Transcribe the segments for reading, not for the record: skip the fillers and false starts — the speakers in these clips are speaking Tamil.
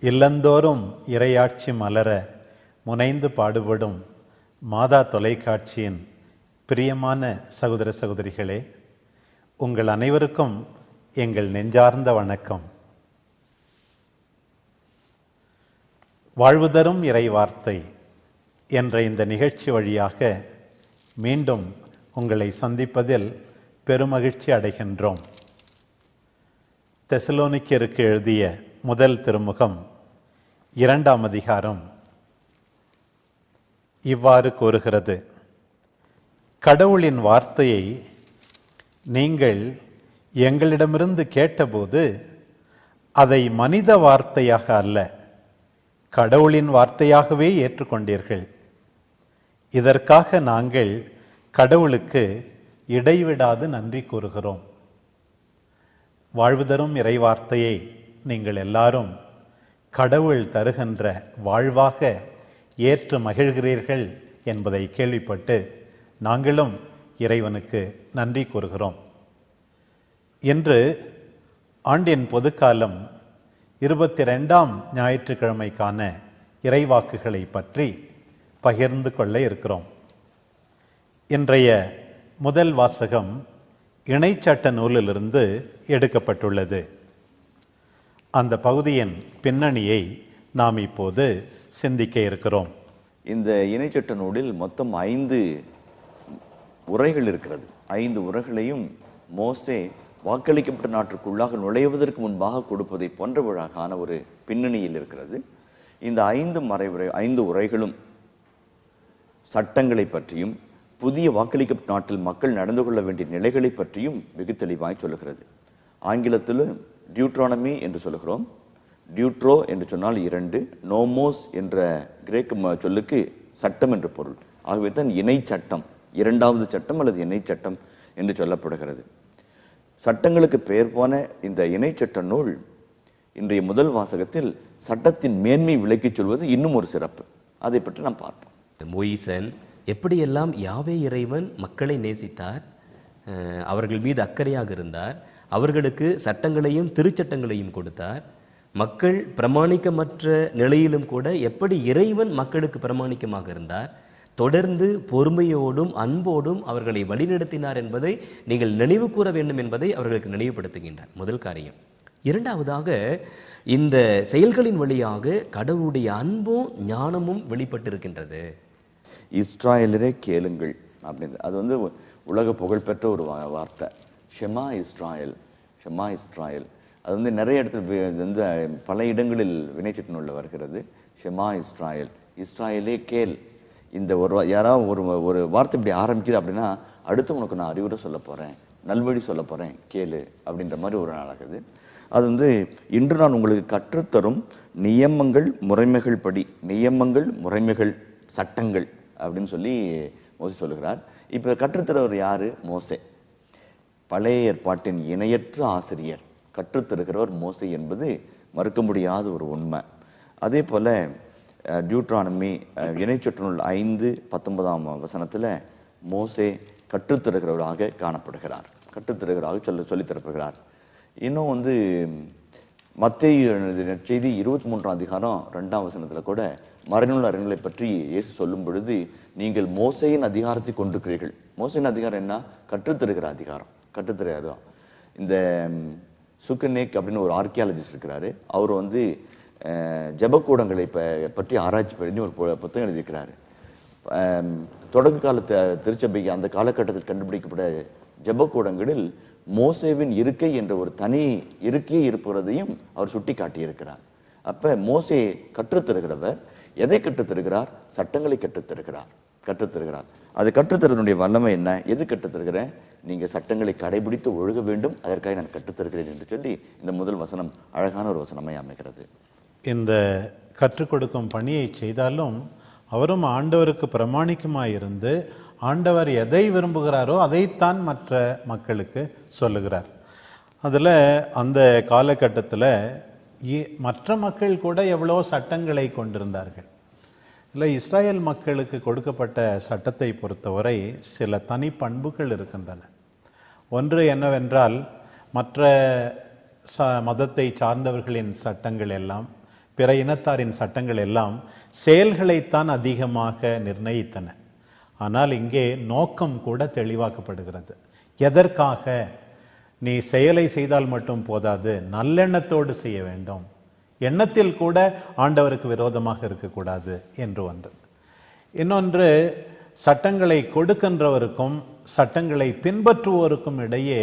இல்லந்தோறும் இறையாட்சி மலர முனைந்து பாடுபடும் மாதா தொலைக்காட்சியின் பிரியமான சகோதர சகோதரிகளே, உங்கள் அனைவருக்கும் எங்கள் நெஞ்சார்ந்த வணக்கம். வாழ்வு தரும் இறை வார்த்தை என்ற இந்த நிகழ்ச்சி வழியாக மீண்டும் உங்களை சந்திப்பதில் பெருமகிழ்ச்சி அடைகின்றோம். தெசலோனிக்கருக்கு எழுதிய முதல் திருமுகம் 2ஆம் அதிகாரம் இவ்வாறு கூறுகிறது: கடவுளின் வார்த்தையை நீங்கள் எங்களிடமிருந்து கேட்டபோது அதை மனித வார்த்தையாக அல்ல, கடவுளின் வார்த்தையாகவே ஏற்றுக்கொண்டீர்கள். இதற்காக நாங்கள் கடவுளுக்கு இடைவிடாது நன்றி கூறுகிறோம். வாழ்வு தரும் இறை வார்த்தையை நீங்கள் எல்லாரும் கடவுள் தருகின்ற வாழ்வாக ஏற்று மகிழ்கிறீர்கள் என்பதை கேள்விப்பட்டு நாங்களும் இறைவனுக்கு நன்றி கூறுகிறோம். இன்று ஆண்டின் பொதுக்காலம் 22ஆம் ஞாயிற்றுக்கிழமைக்கான இறைவாக்குகளை பற்றி பகிர்ந்து கொள்ள இருக்கிறோம். இன்றைய முதல் வாசகம் இணைச்சட்ட நூலிலிருந்து எடுக்கப்பட்டுள்ளது. அந்த பகுதியின் பின்னணியை நாம் இப்போது சிந்திக்க இருக்கிறோம். இந்த இணைச்சட்ட நூலில் மொத்தம் 5 உரைகள் இருக்கிறது. 5 உரைகளையும் மோசே வாக்களிக்கப்பட்ட நாட்டிற்குள்ளாக நுழைவதற்கு முன்பாக கொடுப்பதை போன்றவழகான ஒரு பின்னணியில் இருக்கிறது. இந்த 5 உரைகளும் சட்டங்களை பற்றியும் புதிய வாக்களிக்கப்பட்ட நாட்டில் மக்கள் நடந்து கொள்ள வேண்டிய நிலைகளை பற்றியும் வெகு தெளிவாய் சொல்லுகிறது. ஆங்கிலத்தில் டியூட்ரானமி என்று சொல்லுகிறோம். டியூட்ரோ என்று சொன்னால் 2, நோமோஸ் என்ற கிரேக்க சொல்லுக்கு சட்டம் என்று பொருள். ஆகவே தான் இணை சட்டம், 2வது சட்டம் அல்லது இணை சட்டம் என்று சொல்லப்படுகிறது. சட்டங்களுக்கு பெயர் போன இந்த இணை சட்ட நூல் இன்றைய முதல் வாசகத்தில் சட்டத்தின் மேன்மை விளக்கிச் சொல்வது இன்னும் ஒரு சிறப்பு. அதை பற்றி நாம் பார்ப்போம். மோயிசன் எப்படியெல்லாம் யாவே இறைவன் மக்களை நேசித்தார், அவர்கள் மீது அக்கறையாக இருந்தார், அவர்களுக்கு சட்டங்களையும் திருச்சட்டங்களையும் கொடுத்தார். மக்கள் பிரமாணிக்கமற்ற நிலையிலும் கூட எப்படி இறைவன் மக்களுக்கு பிரமாணிக்கமாக இருந்தார், தொடர்ந்து பொறுமையோடும் அன்போடும் அவர்களை வழிநடத்தினார் என்பதை நீங்கள் நினைவு கூற வேண்டும் என்பதை அவர்களுக்கு நினைவுபடுத்துகின்றார். முதல் காரியம். இரண்டாவதாக, இந்த செயல்களின் வழியாக கடவுளுடைய அன்பும் ஞானமும் வெளிப்பட்டிருக்கின்றது. இஸ்ராயலரே கேளுங்கள் அப்படின்னு, அது உலக புகழ்பெற்ற ஒரு வார்த்தை. ஷெமா இஸ்ராயல், ஷெமா இஸ்ராயல். அது நிறைய இடத்துல பல இடங்களில் வினைச்சட்ட நூலில் வருகிறது. ஷெமா இஸ்ராயல், இஸ்ராயலே கேள். இந்த யாராவது ஒரு வார்த்தை இப்படி ஆரம்பிக்குது அப்படின்னா அடுத்து உனக்கு நான் அறிவுரை சொல்ல போகிறேன், நல்வழி சொல்ல போகிறேன், கேளு அப்படின்ற மாதிரி ஒரு நடக்குது. அது இன்று நான் உங்களுக்கு கற்றுத்தரும் நியமங்கள் முறைமைகள் படி, நியமங்கள் முறைமைகள் சட்டங்கள் அப்படின்னு சொல்லி மோசே சொல்லுகிறார். இப்போ கற்றுத்தரவர் யார்? மோசே. பழைய ஏற்பாட்டின் இணையற்ற ஆசிரியர், கற்றுத்தருகிறவர் மோசே என்பது மறுக்க முடியாத ஒரு உண்மை. அதே போல் டியூட்ரானமி இணைச்சட்ட நூல் 5:19ஆம் வசனத்தில் மோசே கற்றுத்தருகிறவராக காணப்படுகிறார், கற்றுத்தருகிறவராக சொல்லித்தரப்படுகிறார். இன்னும் மத்தேயு செய்தி 23ஆம் அதிகாரம் 2ஆம் வசனத்தில் கூட மறைநூல் அறிஞர்களை பற்றி இயேசு சொல்லும் பொழுது, நீங்கள் மோசையின் அதிகாரத்தை கொண்டிருக்கிறீர்கள். மோசையின் அதிகாரம் என்ன? கற்றுத்தருகிற அதிகாரம், கற்றுத்தருகிறார். இந்த சுக்கனேக் அப்படின்னு ஒரு ஆர்கியாலஜிஸ்ட் இருக்கிறாரு. அவர் ஜபக்கூடங்களை பற்றி ஆராய்ச்சி பண்ணி ஒரு புத்தகம் எழுதியிருக்கிறாரு. தொடக்க காலத்து திருச்சபைக்கு அந்த காலகட்டத்தில் கண்டுபிடிக்கப்பட்ட ஜபக்கூடங்களில் மோசேவின் இருக்கை என்ற ஒரு தனி இருக்கையே இருப்பதையும் அவர் சுட்டி காட்டியிருக்கிறார். அப்போ மோசே கற்றுத்தருகிறவர் எதை கற்றுத்தருகிறார்? சட்டங்களை கற்றுத்தருகிறார். அது கற்றுத்தருவனுடைய வல்லமை என்ன? எது கற்றுத்தருகிறேன்? நீங்கள் சட்டங்களை கடைபிடித்து ஒழுக வேண்டும், அதற்காக நான் கற்றுத்தருகிறேன் என்று சொல்லி இந்த முதல் வசனம் அழகான ஒரு வசனமாய் அமைகிறது. இந்த கற்றுக் கொடுக்கும் பணியை செய்தாலும் அவரும் ஆண்டவருக்கு பிரமாணிக்கமாயிருந்து ஆண்டவர் எதை விரும்புகிறாரோ அதைத்தான் மற்ற மக்களுக்கு சொல்லுகிறார். அதில் அந்த காலகட்டத்தில் மற்ற மக்கள் கூட எவ்வளோ சட்டங்களை கொண்டிருந்தார்கள். இல்லை, இஸ்ராயல் மக்களுக்கு கொடுக்கப்பட்ட சட்டத்தை பொறுத்தவரை சில தனி பண்புகள் இருக்கின்றன. ஒன்று என்னவென்றால், மற்ற மதத்தை சார்ந்தவர்களின் சட்டங்கள் எல்லாம் பிற இனத்தாரின் சட்டங்கள் எல்லாம் செயல்களைத்தான் அதிகமாக நிர்ணயித்தன. ஆனால் இங்கே நோக்கம் கூட தெளிவாக்கப்படுகிறது. எதற்காக? நீ செயலை செய்தால் மட்டும் போதாது, நல்லெண்ணத்தோடு செய்ய வேண்டும். எண்ணத்தில் கூட ஆண்டவருக்கு விரோதமாக இருக்கக்கூடாது என்று ஒன்று. இன்னொன்று, சட்டங்களை கொடுக்கின்றவருக்கும் சட்டங்களை பின்பற்றுவோருக்கும் இடையே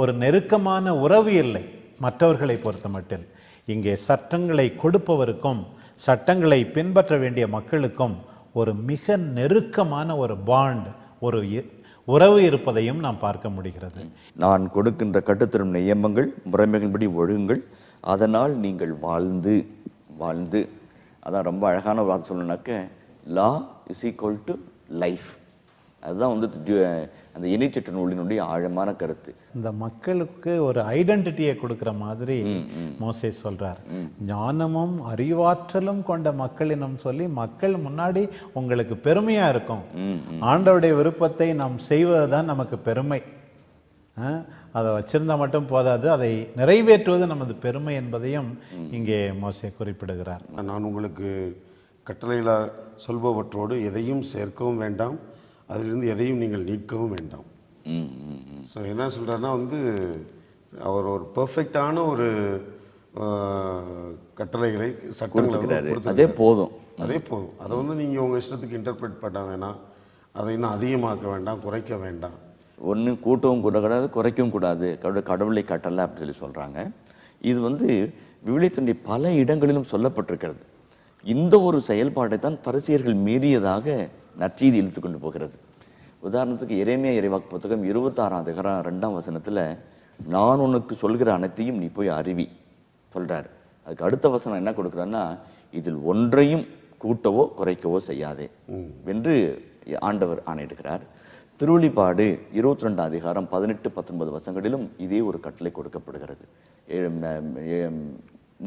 ஒரு நெருக்கமான உறவு இல்லை மற்றவர்களை பொறுத்த மட்டில். இங்கே சட்டங்களை கொடுப்பவருக்கும் சட்டங்களை பின்பற்ற வேண்டிய மக்களுக்கும் ஒரு மிக நெருக்கமான ஒரு பாண்ட், ஒரு உறவு இருப்பதையும் நாம் பார்க்க முடிகிறது. நான் கொடுக்கின்ற கட்டுத்தரும் நியமங்கள் முறைமைகளின்படி ஒழுங்குங்கள், அதனால் நீங்கள் வாழ்ந்து அதான் ரொம்ப அழகான ஒரு வார்த்தை சொல்லணும்னாக்க, law is equal to life. அதுதான் வந்து அந்த இணைச்சட்ட நூலினுடைய ஆழமான கருத்து. இந்த மக்களுக்கு ஒரு ஐடென்டிட்டியை கொடுக்கிற மாதிரி மோசே சொல்றார். ஞானமும் அறிவாற்றலும் கொண்ட மக்களினம் சொல்லி மக்கள் முன்னாடி உங்களுக்கு பெருமையா இருக்கும். ஆண்டவருடைய விருப்பத்தை நாம் செய்வதுதான் நமக்கு பெருமை. அதை வச்சிருந்தா மட்டும் போதாது, அதை நிறைவேற்றுவது நமது பெருமை என்பதையும் இங்கே மோசே குறிப்பிடுகிறார். நான் உங்களுக்கு கட்டளையில சொல்பவற்றோடு எதையும் சேர்க்கவும் வேண்டாம், அதிலிருந்து எதையும் நீங்கள் நீக்கவும் வேண்டாம். ஸோ என்ன சொல்கிறாருன்னா வந்து அவர் ஒரு பர்ஃபெக்டான ஒரு கட்டளைகளை சட்டங்களை அதே போதும். அதை வந்து நீங்கள் உங்கள் இஷ்டத்துக்கு இன்டர்பிரேட் பண்ண வேணாம், அதை இன்னும் அதிகமாக்க வேண்டாம், குறைக்க வேண்டாம். ஒன்று கூட்டவும் கூடாது, குறைக்கவும் கூடாது, கடவுளை கட்டலை அப்படின்னு சொல்லி சொல்கிறாங்க. இது வந்து விவிலியத்தினுடைய பல இடங்களிலும் சொல்லப்பட்டிருக்கிறது. இந்த ஒரு செயல்பாட்டை தான் பரிசேயர்கள் மீறியதாக நற்செய்தி இழுத்து கொண்டு போகிறது. உதாரணத்துக்கு எரேமியா இறைவாக்கு புத்தகம் 26:2 நான் உனக்கு சொல்கிற அனைத்தையும் நீ போய் அறிவி சொல்கிறார். அதுக்கு அடுத்த வசனம் என்ன கொடுக்குறான்னா, இதில் ஒன்றையும் கூட்டவோ குறைக்கவோ செய்யாதே என்று ஆண்டவர் ஆணையிடுகிறார். திருவெளிப்பாடு 22:18-19 வசனங்களிலும் இதே ஒரு கட்டளை கொடுக்கப்படுகிறது.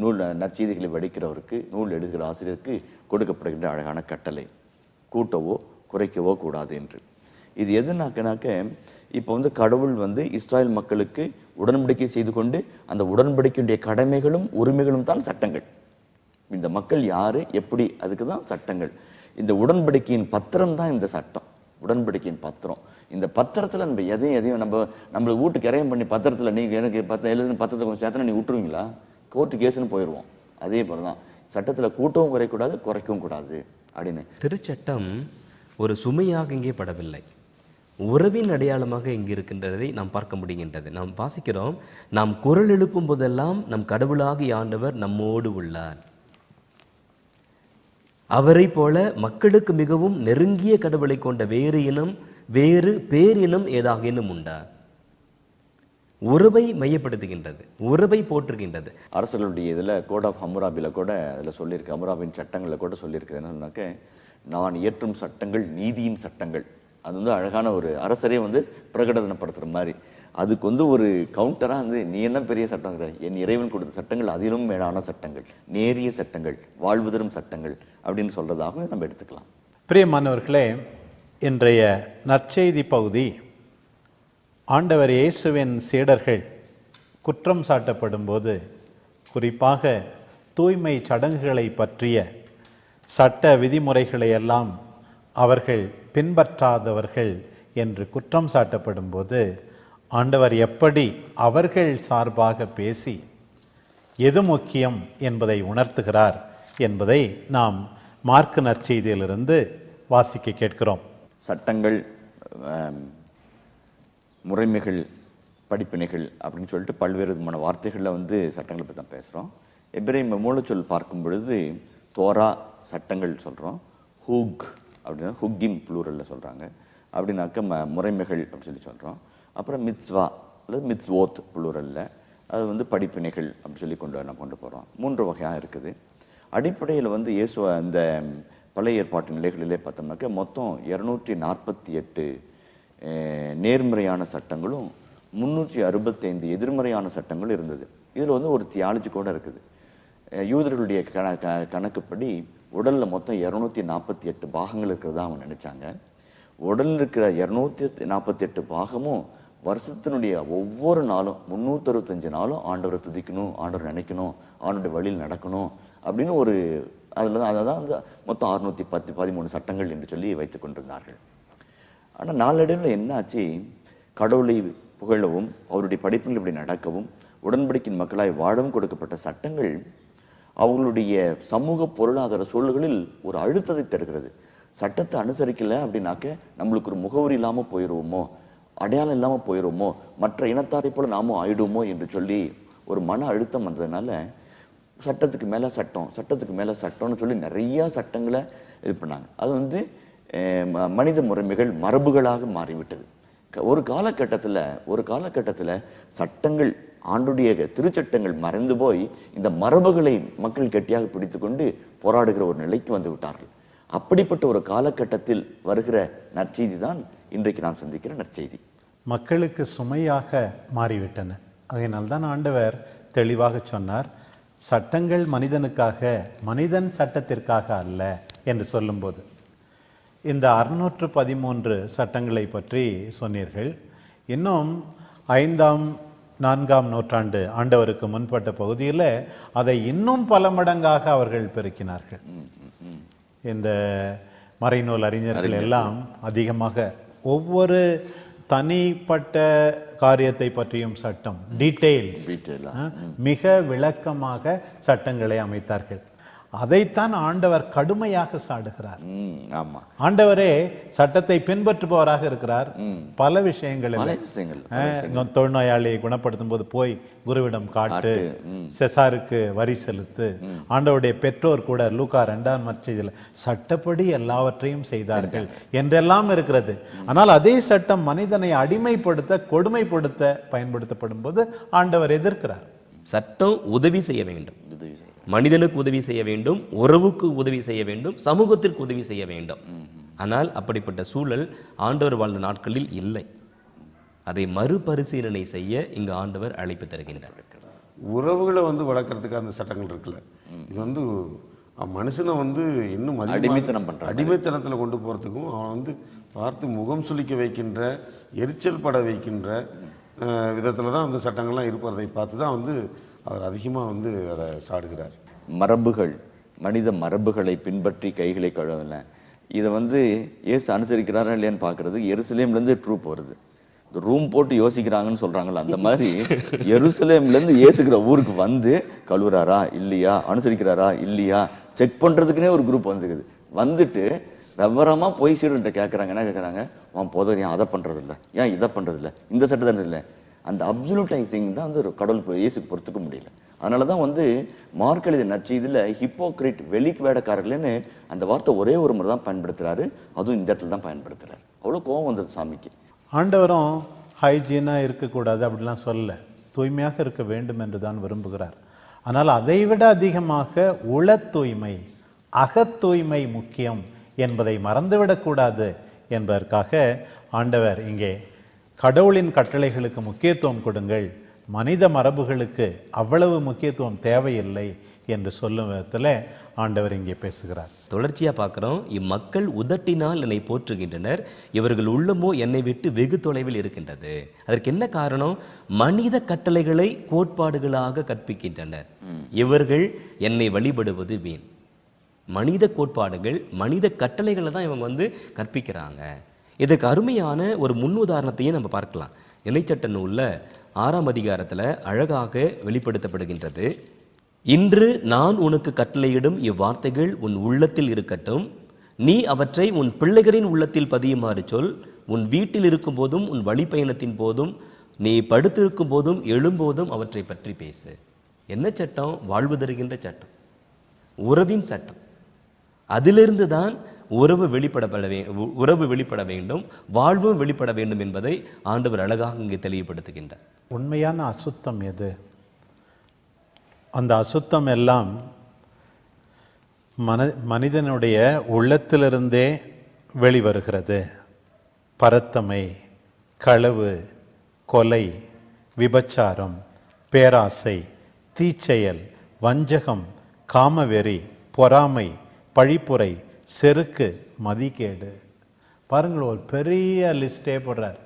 நூல் நற்செய்திகளை வடிக்கிறவருக்கு, நூல் எழுதுகிற ஆசிரியருக்கு கொடுக்கப்படுகின்ற அழகான கட்டளை, கூட்டவோ குறைக்கவோ கூடாது என்று. இது எதுனாக்கனாக்க, இப்போ வந்து கடவுள் வந்து இஸ்ராயல் மக்களுக்கு உடன்படிக்கை செய்து கொண்டு அந்த உடன்படிக்கையுடைய கடமைகளும் உரிமைகளும் தான் சட்டங்கள். இந்த மக்கள் யாரு எப்படி, அதுக்கு தான் சட்டங்கள். இந்த உடன்படிக்கையின் பத்திரம் தான் இந்த சட்டம், உடன்படிக்கையின் பத்திரம். இந்த பத்திரத்தில் நம்ம எதையும் நம்மளுக்கு வீட்டுக்கு இறையம் பண்ணி பத்திரத்தில் நீங்கள் எனக்கு எழுதுன பத்திரத்தை கொஞ்சம் சேர்த்தனா நீ விட்டுருவீங்களா? கோர்ட்டு கேஸுன்னு போயிடுவோம். அதே போல தான் சட்டத்தில் கூட்டவும் குறைக்கூடாது, குறைக்கவும் கூடாது அப்படின்னு. திருச்சட்டம் ஒரு சுமையாக இங்கே படவில்லை, உறவின் அடையாளமாக இங்கு இருக்கின்றதை நாம் பார்க்க முடிகின்றது. நாம் வாசிக்கிறோம், நாம் குரல் எழுப்பும் போதெல்லாம் நம் கடவுளாகிய ஆண்டவர் நம்மோடு உள்ளார். அவரை போல மக்களுக்கு மிகவும் நெருங்கிய கடவுளை கொண்ட வேறு பேரினம் ஏதாகினும் உண்டா? உறவை மையப்படுத்துகின்றது, உறவை போற்றுகின்றது. அரசர்களுடைய இதில் கோட் ஆஃப் ஹம்முராபியில் கூட அதில் சொல்லியிருக்கு, ஹம்முராபின் சட்டங்களில் கூட சொல்லியிருக்குது. என்னன்னாக்க, நான் இயற்றும் சட்டங்கள் நீதியின் சட்டங்கள். அது வந்து அழகான ஒரு அரசரே வந்து பிரகடனப்படுத்துகிற மாதிரி. அதுக்கு வந்து ஒரு கவுண்டராக வந்து நீ என்ன பெரிய சட்டங்கிற, என் இறைவன் கொடுத்த சட்டங்கள் அதிலும் மேலான சட்டங்கள், நேரிய சட்டங்கள், வாழ்வு தரும் சட்டங்கள் அப்படின்னு சொல்கிறதாகவும் நம்ம எடுத்துக்கலாம். பிரியமானவர்களே, இன்றைய நற்செய்தி பகுதி ஆண்டவர் இயேசுவின் சீடர்கள் குற்றம் சாட்டப்படும் போது, குறிப்பாக தூய்மை சடங்குகளை பற்றிய சட்ட விதிமுறைகளை எல்லாம் அவர்கள் பின்பற்றாதவர்கள் என்று குற்றம் சாட்டப்படும் போது, ஆண்டவர் எப்படி அவர்கள் சார்பாக பேசி எது முக்கியம் என்பதை உணர்த்துகிறார் என்பதை நாம் மார்க்கு நற்செய்தியிலிருந்து வாசிக்க கேட்கிறோம். சட்டங்கள், முறைமைகள், படிப்பினைகள் அப்படின்னு சொல்லிட்டு பல்வேறு விதமான வார்த்தைகளில் வந்து சட்டங்களை பற்றி தான் பேசுகிறோம். எபிரேய மூலச்சொல் பார்க்கும் பொழுது தோரா சட்டங்கள் சொல்கிறோம், ஹுக் அப்படின்னா ஹுக்கிம் ப்ளூரலில் சொல்கிறாங்க. அப்படின்னாக்க முறைமைகள் அப்படின்னு சொல்லி சொல்கிறோம். அப்புறம் மித்ஸ்வா அல்லது மித்ஸ்வோத் ப்ளூரலில் அது வந்து படிப்பினைகள் அப்படின்னு சொல்லி கொண்டு போகிறோம். 3 வகையாக இருக்குது. அடிப்படையில் வந்து இயேசுவ இந்த பழைய ஏற்பாட்டு நிலைகளிலே பார்த்தோம்னாக்க மொத்தம் 248 நேர்மறையான சட்டங்களும் 365 எதிர்மறையான சட்டங்களும் இருந்தது. இதில் வந்து ஒரு தியாலஜி கூட இருக்குது. யூதர்களுடைய கணக்குப்படி உடலில் மொத்தம் 248 பாகங்கள் இருக்கிறதா அவங்க நினச்சாங்க. உடலில் இருக்கிற 248 பாகமும் வருஷத்தினுடைய ஒவ்வொரு நாளும் 365 நாளும் ஆண்டவரை துதிக்கணும், ஆண்டவரை நினைக்கணும், ஆண்டோடைய வழியில் நடக்கணும் அப்படின்னு ஒரு அதில் தான் வந்து மொத்தம் 613 சட்டங்கள் என்று சொல்லி வைத்து கொண்டிருந்தார்கள். ஆனால் நாளடைவில் என்ன ஆச்சு, கடவுளை புகழவும் அவருடைய படிப்பில் இப்படி நடக்கவும் உடன்படிக்கையின் மக்களாய் வாழவும் கொடுக்கப்பட்ட சட்டங்கள் அவங்களுடைய சமூக பொருளாதார சூழல்களில் ஒரு அழுத்தத்தை தருகிறது. சட்டத்தை அனுசரிக்கலை அப்படின்னாக்க நம்மளுக்கு ஒரு முகவரி இல்லாமல் போயிடுவோமோ, அடையாளம் இல்லாமல் போயிடுவோமோ, மற்ற இனத்தாரை போல நாமும் ஆயிடுவோமோ என்று சொல்லி ஒரு மன அழுத்தம் வந்ததுனால சட்டத்துக்கு மேலே சட்டம், சட்டத்துக்கு மேலே சட்டம்னு சொல்லி நிறையா சட்டங்களை இது பண்ணாங்க. அது வந்து மனித முறைமைகள் மரபுகளாக மாறிவிட்டது. ஒரு காலகட்டத்தில் சட்டங்கள், ஆண்டுடைய திருச்சட்டங்கள் மறைந்து போய் இந்த மரபுகளை மக்கள் கெட்டியாக பிடித்து கொண்டு போராடுகிற ஒரு நிலைக்கு வந்து விட்டார்கள். அப்படிப்பட்ட ஒரு காலகட்டத்தில் வருகிற நற்செய்தி தான் இன்றைக்கு நாம் சந்திக்கிற நற்செய்தி. மக்களுக்கு சுமையாக மாறிவிட்டன. அதனால்தான் ஆண்டவர் தெளிவாக சொன்னார், சட்டங்கள் மனிதனுக்காக, மனிதன் சட்டத்திற்காக அல்ல என்று சொல்லும்போது. இந்த 613 சட்டங்களை பற்றி சொன்னீர்கள். இன்னும் 5ஆம் 4ஆம் நூற்றாண்டு ஆண்டவருக்கு முன்பட்ட பகுதியில் அதை இன்னும் பல மடங்காக அவர்கள் பெருக்கினார்கள். இந்த மறைநூல் அறிஞர்கள் எல்லாம் அதிகமாக ஒவ்வொரு தனிப்பட்ட காரியத்தை பற்றியும் சட்டம், டீட்டெயில்ஸ், மிக விளக்கமாக சட்டங்களை அமைத்தார்கள். அதைத்தான் ஆண்டவர் கடுமையாக சாடுகிறார். ஆண்டவரே சட்டத்தை பின்பற்றுபவராக இருக்கிறார். பல விஷயங்கள் தொழுநோயாளியை குணப்படுத்தும் போது போய் குருவிடம் காட்டு, செசாருக்கு வரி செலுத்து. ஆண்டவருடைய பெற்றோர் கூட லூக்கா 2ஆம் நற்செய்தியில் சட்டப்படி எல்லாவற்றையும் செய்தார்கள் என்றெல்லாம் இருக்கிறது. ஆனால் அதே சட்டம் மனிதனை அடிமைப்படுத்த, கொடுமைப்படுத்த பயன்படுத்தப்படும் போது ஆண்டவர் எதிர்க்கிறார். சட்டம் உதவி செய்ய வேண்டும், மனிதனுக்கு உதவி செய்ய வேண்டும், உறவுக்கு உதவி செய்ய வேண்டும், சமூகத்திற்கு உதவி செய்ய வேண்டும். ஆனால் அப்படிப்பட்ட சூழல் ஆண்டவர் வாழ்ந்த நாட்களில் இல்லை. அதை மறுபரிசீலனை செய்ய இங்கு ஆண்டவர் அழைப்பு தருகின்றார். உறவுகளை வந்து வளர்க்கறதுக்கு அந்த சட்டங்கள் இருக்குல்ல, இது வந்து மனுஷனை வந்து இன்னும் அடிமைத்தனத்தில் கொண்டு போகிறதுக்கும் அவன் வந்து பார்த்து முகம் சுளிக்க வைக்கின்ற, எரிச்சல் பட வைக்கின்ற விதத்தில் தான் அந்த சட்டங்கள்லாம் இருப்பதை பார்த்து தான் வந்து அவர் அதிகமாக வந்து அதை சாடுகிறார். மரபுகள், மனித மரபுகளை பின்பற்றி கைகளை கழுவல, இதை வந்து இயேசு அனுசரிக்கிறாரா இல்லையான்னு பார்க்குறது. எருசலேம்லேருந்து ட்ரூப் வருது, இந்த ரூம் போட்டு யோசிக்கிறாங்கன்னு சொல்கிறாங்கல்ல, அந்த மாதிரி எருசலேம்லேருந்து இயேசுகிற ஊருக்கு வந்து கழுவுறாரா இல்லையா, அனுசரிக்கிறாரா இல்லையா செக் பண்ணுறதுக்குனே ஒரு குரூப் வந்துக்குது. வந்துட்டு விவரமாக போய் சீடர்கிட்ட கேட்குறாங்க. என்ன கேட்குறாங்க? போதும், ஏன் அதை பண்ணுறதில்ல, ஏன் இதை பண்ணுறதில்ல, இந்த சட்டத்தை இல்லை. அந்த அப்சல்யூட்டைசிங் தான் வந்து ஒரு கடவுள் இயேசுக்கு பொறுத்துக்க முடியல. அதனால தான் வந்து மார்க் எழுதிய நற்செய்தியில் ஹிப்போக்ரிட், வெளிக்கு வேடக்காரர்கள்னு அந்த வார்த்தை ஒரே ஒரு முறை தான் பயன்படுத்துகிறாரு. அதுவும் இந்த இடத்துல தான் பயன்படுத்துகிறார். அவ்வளோ கோபம் வந்தது சாமிக்கு. ஆண்டவரும் ஹைஜீனாக இருக்கக்கூடாது அப்படிலாம் சொல்ல, தூய்மையாக இருக்க வேண்டும் என்று தான் விரும்புகிறார். ஆனால் அதைவிட அதிகமாக உள தூய்மை, அகத்தூய்மை முக்கியம் என்பதை மறந்துவிடக்கூடாது என்பதற்காக ஆண்டவர் இங்கே கடவுளின் கட்டளைகளுக்கு முக்கியத்துவம் கொடுங்கள், மனித மரபுகளுக்கு அவ்வளவு முக்கியத்துவம் தேவையில்லை என்று சொல்லும் விதத்தில் ஆண்டவர் இங்கே பேசுகிறார். தொடர்ச்சியாக பார்க்குறோம், இம்மக்கள் உதட்டினால் என்னை போற்றுகின்றனர், இவர்கள் உள்ளமோ என்னை விட்டு வெகு தொலைவில் இருக்கின்றது. அதற்கு என்ன காரணம்? மனித கட்டளைகளை கோட்பாடுகளாக கற்பிக்கின்றனர். இவர்கள் என்னை வழிபடுவது வீண். மனித கோட்பாடுகள், மனித கட்டளைகளை தான் இவங்க வந்து கற்பிக்கிறாங்க. இதுக்கு அருமையான ஒரு முன்னுதாரணத்தையும் நம்ம பார்க்கலாம். இணைச்சட்ட நூலில் 6ஆம் அதிகாரத்தில் அழகாக வெளிப்படுத்தப்படுகின்றது. இன்று நான் உனக்கு கட்டளையிடும் இவ்வார்த்தைகள் உன் உள்ளத்தில் இருக்கட்டும், நீ அவற்றை உன் பிள்ளைகளின் உள்ளத்தில் பதியுமாறு சொல். உன் வீட்டில் இருக்கும் போதும், உன் வழிப்பயணத்தின் போதும், நீ படுத்திருக்கும் போதும், எழும்போதும் அவற்றை பற்றி பேசு. என்ன சட்டம்? வாழ்வு தருகின்ற சட்டம், உறவின் சட்டம். அதிலிருந்து தான் உறவு வெளிப்பட வேண்டும், வாழ்வும் வெளிப்பட வேண்டும் என்பதை ஆண்டவர் அழகாக இங்கே தெளிவுபடுத்துகின்றார். உண்மையான அசுத்தம் எது? அந்த அசுத்தம் எல்லாம் மனிதனுடைய உள்ளத்திலிருந்தே வெளிவருகிறது. பரத்தமை, களவு, கொலை, விபச்சாரம், பேராசை, தீச்செயல், வஞ்சகம், காமவெறி, பொறாமை, பழிப்புரை, செருக்கு, மதிகேடு. பாருங்கள், ஒரு பெரிய லிஸ்டே போடுறார்.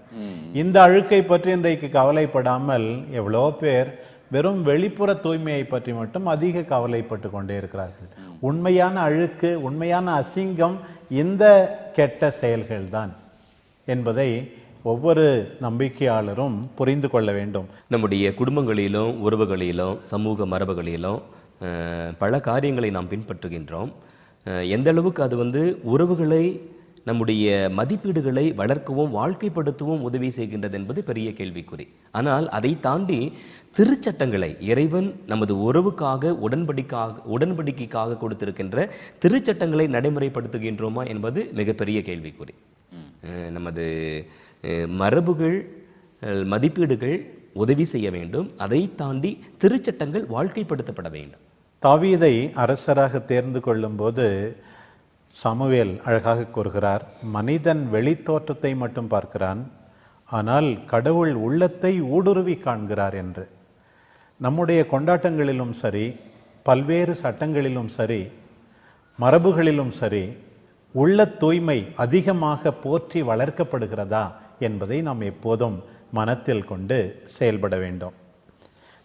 இந்த அழுக்கை பற்றி இன்றைக்கு கவலைப்படாமல் எவ்வளோ பேர் வெறும் வெளிப்புற தூய்மையை பற்றி மட்டும் அதிக கவலைப்பட்டு கொண்டே இருக்கிறார்கள். உண்மையான அழுக்கு, உண்மையான அசிங்கம் இந்த கெட்ட செயல்கள்தான் என்பதை ஒவ்வொரு நம்பிக்கையாளரும் புரிந்து கொள்ள வேண்டும். நம்முடைய குடும்பங்களிலும் உறவுகளிலும் சமூக மரபுகளிலும் பல காரியங்களை நாம் பின்பற்றுகின்றோம். எந்த அளவுக்கு அது உறவுகளை, நம்முடைய மதிப்பீடுகளை வளர்க்கவும் வாழ்க்கைப்படுத்தவும் உதவி செய்கின்றது என்பது பெரிய கேள்விக்குறி. ஆனால் அதை தாண்டி திருச்சட்டங்களை இறைவன் நமது உறவுக்காக உடன்படிக்கைக்காக கொடுத்திருக்கின்ற திருச்சட்டங்களை நடைமுறைப்படுத்துகின்றோமா என்பது மிகப்பெரிய கேள்விக்குறி. நமது மரபுகள், மதிப்பீடுகள் உதவி செய்ய வேண்டும். அதை தாண்டி திருச்சட்டங்கள் வாழ்க்கைப்படுத்தப்பட வேண்டும். தாவீதை அரசராக தேர்ந்து கொள்ளும்போது சாமுவேல் அழகாக கூறுகிறார், மனிதன் வெளித்தோற்றத்தை மட்டும் பார்க்கிறான், ஆனால் கடவுள் உள்ளத்தை ஊடுருவி காண்கிறார் என்று. நம்முடைய கொண்டாட்டங்களிலும் சரி, பல்வேறு சட்டங்களிலும் சரி, மரபுகளிலும் சரி, உள்ள தூய்மை அதிகமாக போற்றி வளர்க்கப்படுகிறதா என்பதை நாம் எப்போதும் மனத்தில் கொண்டு செயல்பட வேண்டும்.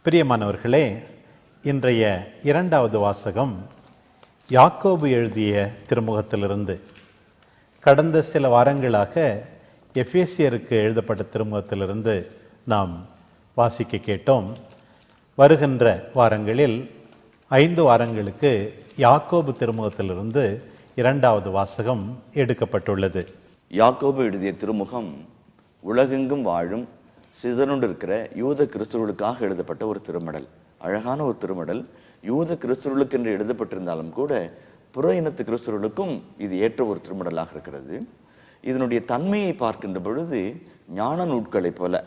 பிரியமானவர்களே, இன்றைய இரண்டாவது வாசகம் யாக்கோபு எழுதிய திருமுகத்திலிருந்து. கடந்த சில வாரங்களாக எபேசியருக்கு எழுதப்பட்ட திருமுகத்திலிருந்து நாம் வாசிக்க கேட்டோம். வருகின்ற வாரங்களில் 5 வாரங்களுக்கு யாக்கோபு திருமுகத்திலிருந்து இரண்டாவது வாசகம் எடுக்கப்பட்டுள்ளது. யாக்கோபு எழுதிய திருமுகம் உலகெங்கும் வாழும் சிதறுண்டிருக்கிற யூத கிறிஸ்தவர்களுக்காக எழுதப்பட்ட ஒரு திருமடல். அழகான ஒரு திருமடல். யூத கிறிஸ்தவர்களுக்கு என்று எழுதப்பட்டிருந்தாலும் கூட புற இனத்து கிறிஸ்தவர்களுக்கும் இது ஏற்ற ஒரு திருமடலாக இருக்கிறது. இதனுடைய தன்மையை பார்க்கின்ற பொழுது ஞான நூட்களைப் போல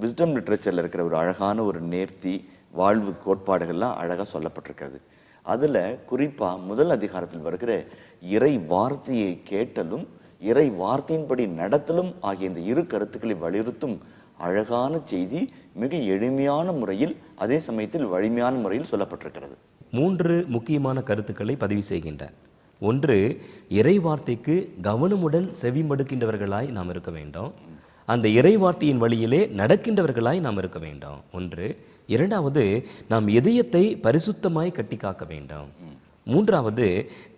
விஸ்டம் லிட்ரேச்சரில் இருக்கிற ஒரு அழகான ஒரு நேர்த்தி, வாழ்வு கோட்பாடுகள்லாம் அழகாக சொல்லப்பட்டிருக்கிறது. அதில் குறிப்பாக முதல் அதிகாரத்தில் வருகிற இறை வார்த்தையை கேட்டலும் இறை வார்த்தையின்படி நடத்தலும் ஆகிய இந்த இரு கருத்துக்களை வலியுறுத்தும் அழகான செய்தி மிக எளிமையான முறையில், அதே சமயத்தில் வலிமையான முறையில் சொல்லப்பட்டிருக்கிறது. 3 முக்கியமான கருத்துக்களை பதிவு செய்கின்றார். ஒன்று, இறை வார்த்தைக்கு கவனமுடன் செவிமடுக்கின்றவர்களாய் நாம் இருக்க வேண்டும். அந்த இறை வார்த்தையின் வழியிலே நடக்கின்றவர்களாய் நாம் இருக்க வேண்டும். ஒன்று. இரண்டாவது, நாம் இதயத்தை பரிசுத்தமாய் கட்டி காக்க வேண்டும். மூன்றாவது,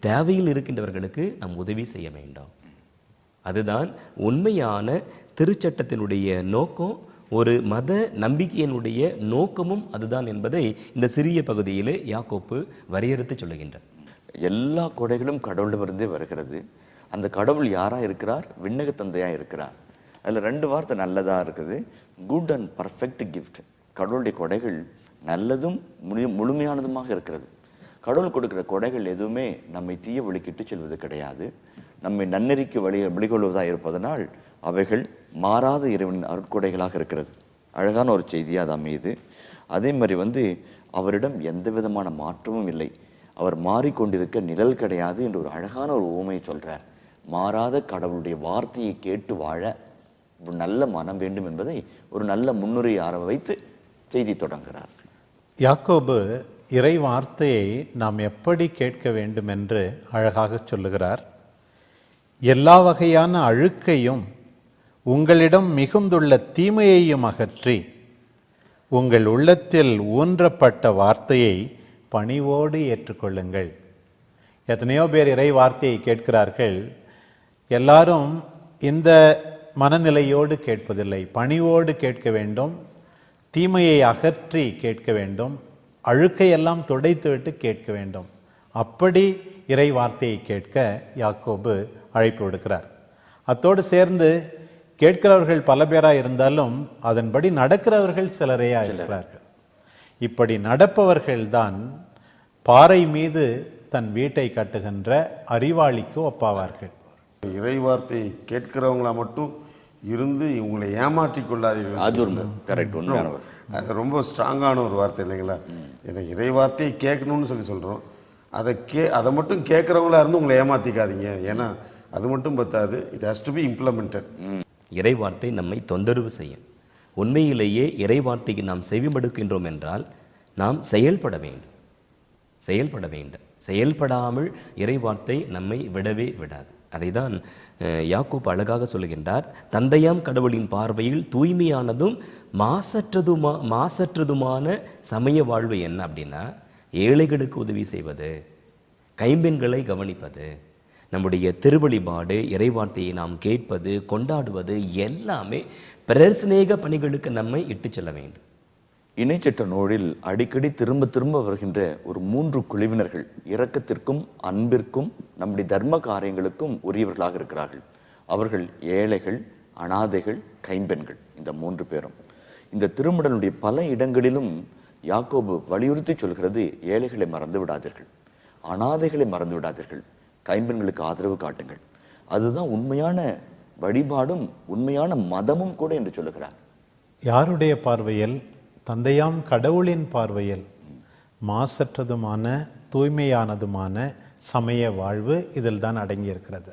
தேவையில் இருக்கின்றவர்களுக்கு நாம் உதவி செய்ய வேண்டும். அதுதான் உண்மையான திருச்சட்டத்தினுடைய நோக்கம். ஒரு மத நம்பிக்கையினுடைய நோக்கமும் அதுதான் என்பதை இந்த சிறிய பகுதியிலே யாக்கோப்பு வரையறுத்து சொல்லுகின்றார். எல்லா கொடைகளும் கடவுளிடமிருந்தே வருகிறது. அந்த கடவுள் யாராக இருக்கிறார்? விண்ணக தந்தையாக இருக்கிறார். அதில் 2 வார்த்தை நல்லதாக இருக்குது. Good and perfect gift. கடவுளுடைய கொடைகள் நல்லதும் முழுமையானதுமாக இருக்கிறது. கடவுள் கொடுக்கிற கொடைகள் எதுவுமே நம்மை தீய வழிக்கிட்டு செல்வது கிடையாது. நம்மை நன்னெறிக்கு வழிகொள்வதாக இருப்பதனால் அவைகள் மாறாத இறைவனின் அருட்கொடைகளாக இருக்கிறது. அழகான ஒரு செய்தியாக அது அமையுது. அதே மாதிரி அவரிடம் எந்த விதமான மாற்றமும் இல்லை. அவர் மாறிக்கொண்டிருக்க நிழல் கிடையாது என்று ஒரு அழகான ஒரு உவமையை சொல்கிறார். மாறாத கடவுளுடைய வார்த்தையை கேட்டு வாழ ஒரு நல்ல மனம் வேண்டும் என்பதை ஒரு நல்ல முன்னுரை வைத்து செய்தி தொடங்குகிறார். யாக்கோபு இறை வார்த்தையை நாம் எப்படி கேட்க வேண்டும் என்று அழகாக சொல்லுகிறார். எல்லா வகையான அழுக்கையும் உங்களிடம் மிகுந்துள்ள தீமையையும் அகற்றி உங்கள் உள்ளத்தில் ஊன்றப்பட்ட வார்த்தையை பணிவோடு ஏற்றுக்கொள்ளுங்கள். எத்தனையோ பேர் இறை வார்த்தையை கேட்கிறார்கள். எல்லாரும் இந்த மனநிலையோடு கேட்பதில்லை. பணிவோடு கேட்க வேண்டும், தீமையை அகற்றி கேட்க வேண்டும், அழுக்கையெல்லாம் துடைத்துவிட்டு கேட்க வேண்டும். அப்படி இறை வார்த்தையை கேட்க யாக்கோபு அழைப்பு விடுக்கிறார். அத்தோடு சேர்ந்து கேட்கிறவர்கள் பல பேராக இருந்தாலும் அதன்படி நடக்கிறவர்கள் சிலரையா இருக்கிறார்கள். இப்படி நடப்பவர்கள்தான் பாறை மீது தன் வீட்டை கட்டுகின்ற அறிவாளிக்கு ஒப்பாவார்கள். இறை வார்த்தையை கேட்கிறவங்களா மட்டும் இருந்து இவங்களை ஏமாற்றிக் கொள்ளாதீர்கள். அது கரெக்ட், அது ரொம்ப ஸ்ட்ராங்கான ஒரு வார்த்தை இல்லைங்களா? எனக்கு இறை வார்த்தையை கேட்கணும்னு சொல்கிறோம். அதை மட்டும் கேட்குறவங்களா இருந்து உங்களை ஏமாற்றிக்காதீங்க. ஏன்னா அது மட்டும் பத்தாது, it has to be implemented. இறை வார்த்தை நம்மை தொந்தரவு செய்யும். உண்மையிலேயே இறை வார்த்தைக்கு நாம் செவிமடுக்கின்றோம் என்றால் நாம் செயல்பட வேண்டும். செயல்படாமல் இறை வார்த்தை நம்மை விடவே விடாது. அதை தான் யாக்கோபு அழகாக சொல்லுகின்றார். தந்தையாம் கடவுளின் பார்வையில் தூய்மையானதும் மாசற்றதுமான சமய வாழ்வு என்ன அப்படின்னா, ஏழைகளுக்கு உதவி செய்வது, கைம்பெண்களை கவனிப்பது, நம்முடைய திருவழிபாடு, இறைவார்த்தையை நாம் கேட்பது, கொண்டாடுவது எல்லாமே பிறர் சிநேக பணிகளுக்கு நம்மை இட்டு செல்ல வேண்டும். இணைச்சட்ட நூலில் அடிக்கடி திரும்ப திரும்ப வருகின்ற ஒரு 3 குழுவினர்கள் இரக்கத்திற்கும் அன்பிற்கும் நம்முடைய தர்ம காரியங்களுக்கும் உரியவர்களாக இருக்கிறார்கள். அவர்கள் ஏழைகள், அனாதைகள், கைம்பெண்கள். இந்த 3 பேரும் இந்த திருமடலுடைய பல இடங்களிலும் யாக்கோபு வலியுறுத்தி சொல்கிறது, ஏழைகளை மறந்து விடாதீர்கள், அனாதைகளை மறந்து விடாதீர்கள், கைம்பெண்களுக்கு ஆதரவு காட்டுங்கள். அதுதான் உண்மையான வழிபாடும் உண்மையான மதமும் கூட என்று சொல்லுகிறார். யாருடைய பார்வையில்? தந்தையாம் கடவுளின் பார்வையில் மாசற்றதுமான தூய்மையானதுமான சமய வாழ்வு இதில் தான் அடங்கியிருக்கிறது.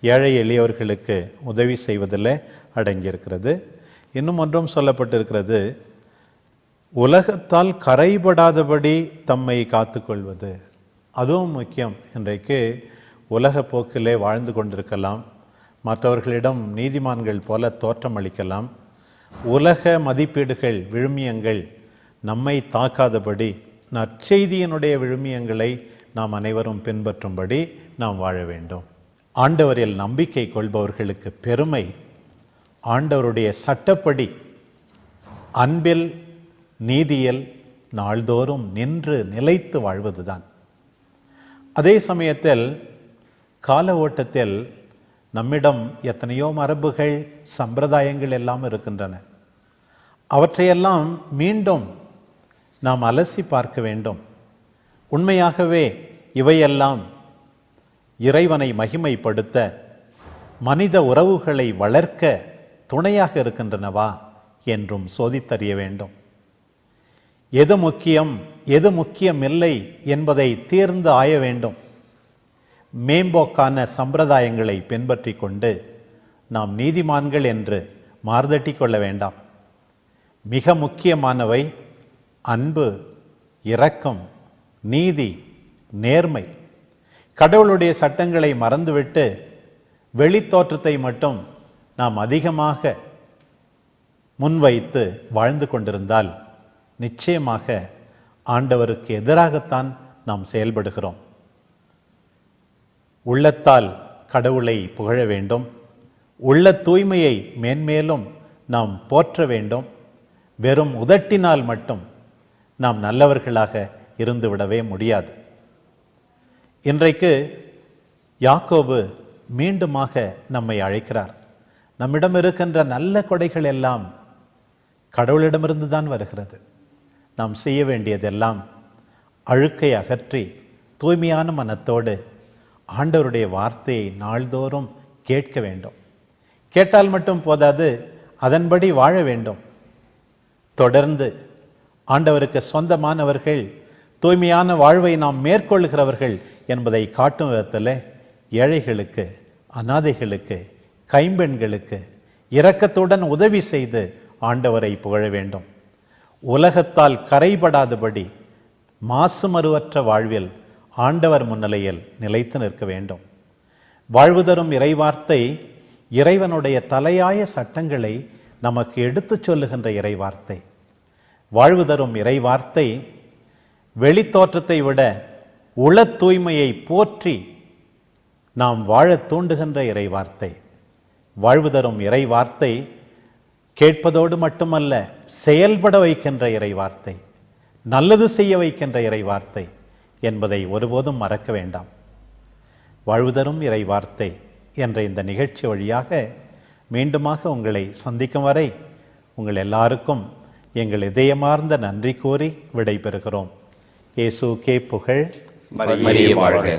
ஏழை எளியவர்களுக்கு உதவி செய்வதில் அடங்கியிருக்கிறது. இன்னும் ஒன்றும் சொல்லப்பட்டிருக்கிறது, உலகத்தால் கரைபடாதபடி தம்மை காத்துக்கொள்வது. அதுவும் முக்கியம். இன்றைக்கு உலக போக்கிலே வாழ்ந்து கொண்டிருக்கலாம், மற்றவர்களிடம் நீதிமான்கள் போல தோற்றமளிக்கலாம். உலக மதிப்பீடுகள், விழுமியங்கள் நம்மை தாக்காதபடி நற்செய்தியினுடைய விழுமியங்களை நாம் அனைவரும் பின்பற்றும்படி நாம் வாழ வேண்டும். ஆண்டவரில் நம்பிக்கை கொள்பவர்களுக்கு பெருமை ஆண்டவருடைய சட்டப்படி அன்பில் நீதியில் நாள்தோறும் நின்று நிலைத்து வாழ்வதுதான். அதே சமயத்தில் கால ஓட்டத்தில் நம்மிடம் எத்தனையோ மரபுகள், சம்பிரதாயங்கள் எல்லாம் இருக்கின்றன. அவற்றையெல்லாம் மீண்டும் நாம் அலசி பார்க்க வேண்டும். உண்மையாகவே இவையெல்லாம் இறைவனை மகிமைப்படுத்த, மனித உறவுகளை வளர்க்க துணையாக இருக்கின்றனவா என்றும் சோதித்தறிய வேண்டும். எது முக்கியம், எது முக்கியமில்லை என்பதை தேர்ந்து ஆய வேண்டும். மேம்போக்கான சம்பிரதாயங்களை பின்பற்றி கொண்டு நாம் நீதிமான்கள் என்று மார்தட்டி கொள்ள வேண்டாம். மிக முக்கியமானவை அன்பு, இரக்கம், நீதி, நேர்மை. கடவுளுடைய சட்டங்களை மறந்துவிட்டு வெளித்தோற்றத்தை மட்டும் நாம் அதிகமாக முன்வைத்து வாழ்ந்து கொண்டிருந்தால் நிச்சயமாக ஆண்டவருக்கு எதிராகத்தான் நாம் செயல்படுகிறோம். உள்ளத்தால் கடவுளை புகழ வேண்டும், உள்ள தூய்மையை மேன்மேலும் நாம் போற்ற வேண்டும். வெறும் உதட்டினால் மட்டும் நாம் நல்லவர்களாக இருந்துவிடவே முடியாது. இன்றைக்கு யாக்கோபு மீண்டுமாக நம்மை அழைக்கிறார். நம்மிடம் இருக்கின்ற நல்ல கொடைகள் எல்லாம் கடவுளிடமிருந்து தான் வருகிறது. நாம் செய்ய வேண்டியதெல்லாம் அழுக்கை அகற்றி தூய்மையான மனத்தோடு ஆண்டவருடைய வார்த்தையை நாள்தோறும் கேட்க வேண்டும். கேட்டால் மட்டும் போதாது, அதன்படி வாழ வேண்டும். தொடர்ந்து ஆண்டவருக்கு சொந்தமானவர்கள், தூய்மையான வாழ்வை நாம் மேற்கொள்கிறவர்கள் என்பதை காட்டும் விதத்தில் ஏழைகளுக்கு, அனாதைகளுக்கு, கைம்பெண்களுக்கு இரக்கத்துடன் உதவி செய்து ஆண்டவரை புகழ வேண்டும். உலகத்தால் கரைபடாதபடி மாசுமறுவற்ற வாழ்வில் ஆண்டவர் முன்னிலையில் நிலைத்து நிற்க வேண்டும். வாழ்வு தரும் இறைவார்த்தை இறைவனுடைய தலையாய சட்டங்களை நமக்கு எடுத்துச் சொல்லுகின்ற இறைவார்த்தை. வாழ்வு தரும் இறைவார்த்தை வெளித்தோற்றத்தை விட உள தூய்மையை போற்றி நாம் வாழ தூண்டுகின்ற இறைவார்த்தை. வாழ்வு தரும் இறைவார்த்தை கேட்பதோடு மட்டுமல்ல, செயல்பட வைக்கின்ற இறைவார்த்தை, நல்லது செய்ய வைக்கின்ற இறைவார்த்தை என்பதை ஒருபோதும் மறக்க வேண்டாம். வாழ்வு தரும் இறைவார்த்தை என்ற இந்த நிகழ்ச்சி வழியாக மீண்டுமாக உங்களை சந்திக்கும் வரை உங்கள் எல்லாருக்கும் எங்கள் இதயமார்ந்த நன்றி கூறி விடை பெறுகிறோம். இயேசுவுக்கே புகழ். மரியே வாழ்க.